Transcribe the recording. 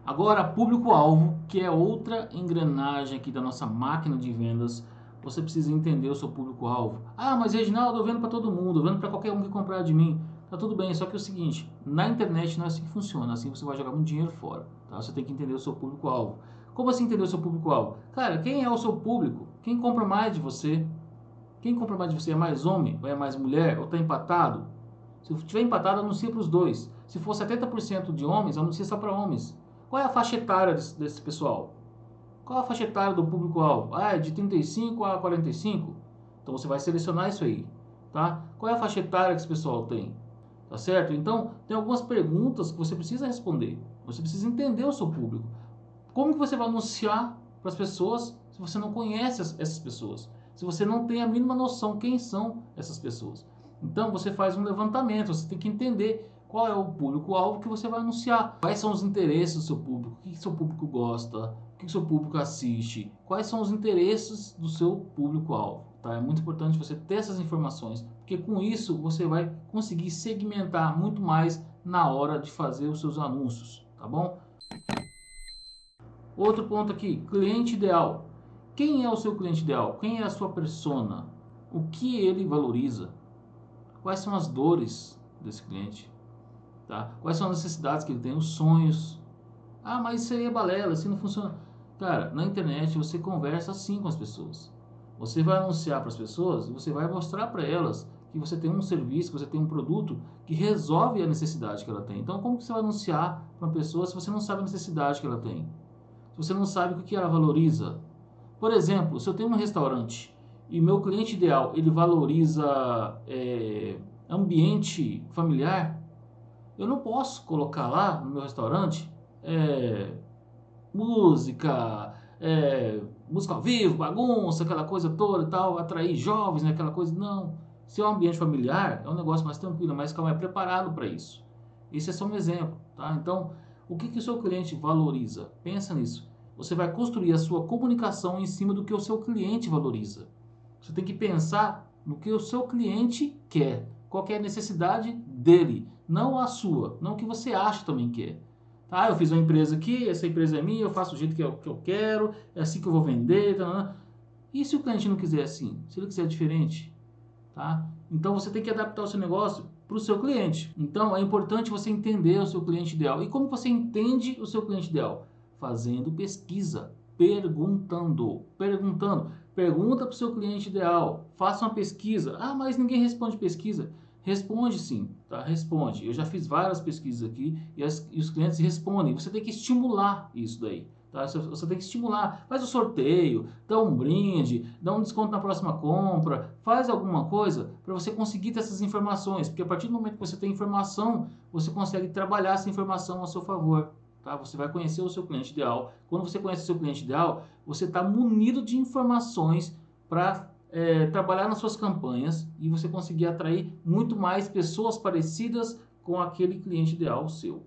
Agora, público-alvo, que é outra engrenagem aqui da nossa máquina de vendas, você precisa entender o seu público-alvo. Ah, mas Reginaldo, eu vendo para todo mundo, eu vendo para qualquer um que comprar de mim. Tá tudo bem, só que é o seguinte, na internet não é assim que funciona, assim você vai jogar muito dinheiro fora, tá? Você tem que entender o seu público-alvo. Como assim entender o seu público-alvo? Cara, quem é o seu público? Quem compra mais de você? Quem compra mais de você é mais homem ou é mais mulher? Ou tá empatado? Se estiver empatado, anuncia para os dois. Se for 70% de homens, anuncia só para homens. Qual é a faixa etária desse pessoal? Qual é a faixa etária do público-alvo? Ah, é de 35 a 45? Então você vai selecionar isso aí, tá? Qual é a faixa etária que esse pessoal tem? Tá certo? Então, tem algumas perguntas que você precisa responder. Você precisa entender o seu público. Como que você vai anunciar para as pessoas se você não conhece essas pessoas? Se você não tem a mínima noção quem são essas pessoas? Então você faz um levantamento, você tem que entender qual é o público-alvo que você vai anunciar. Quais são os interesses do seu público? O que seu público gosta? O que seu público assiste? Quais são os interesses do seu público-alvo? Tá? É muito importante você ter essas informações, porque com isso você vai conseguir segmentar muito mais na hora de fazer os seus anúncios, tá bom? Outro ponto aqui, cliente ideal. Quem é o seu cliente ideal? Quem é a sua persona? O que ele valoriza? Quais são as dores desse cliente? Tá? Quais são as necessidades que ele tem? Os sonhos? Ah, mas isso aí é balela, assim não funciona. Cara, na internet você conversa assim com as pessoas. Você vai anunciar para as pessoas e você vai mostrar para elas que você tem um serviço, que você tem um produto que resolve a necessidade que ela tem. Então, como que você vai anunciar para uma pessoa se você não sabe a necessidade que ela tem? Se você não sabe o que ela valoriza? Por exemplo, se eu tenho um restaurante e meu cliente ideal ele valoriza ambiente familiar, eu não posso colocar lá no meu restaurante música, música ao vivo, bagunça, aquela coisa toda e tal, atrair jovens, né, aquela coisa. Não. Se é um ambiente familiar, é um negócio mais tranquilo, mais calmo, é preparado para isso. Esse é só um exemplo, tá? Então, o que o seu cliente valoriza? Pensa nisso. Você vai construir a sua comunicação em cima do que o seu cliente valoriza. Você tem que pensar no que o seu cliente quer, qual que é a necessidade dele, não a sua, não o que você acha também que é. Ah, eu fiz uma empresa aqui, essa empresa é minha, eu faço do jeito que eu quero, é assim que eu vou vender. Tá. E se o cliente não quiser assim? Se ele quiser diferente? Tá? Então você tem que adaptar o seu negócio para o seu cliente. Então é importante você entender o seu cliente ideal. E como você entende o seu cliente ideal? Fazendo pesquisa, perguntando. Pergunta para o seu cliente ideal. Faça uma pesquisa. Ah, mas ninguém responde pesquisa. Responde sim, tá? Responde. Eu já fiz várias pesquisas aqui e os clientes respondem. Você tem que estimular isso daí. Tá? Você tem que estimular. Faz o sorteio, dá um brinde, dá um desconto na próxima compra, faz alguma coisa para você conseguir ter essas informações. Porque a partir do momento que você tem informação, você consegue trabalhar essa informação a seu favor. Tá? Você vai conhecer o seu cliente ideal. Quando você conhece o seu cliente ideal, você está munido de informações para trabalhar nas suas campanhas e você conseguir atrair muito mais pessoas parecidas com aquele cliente ideal seu.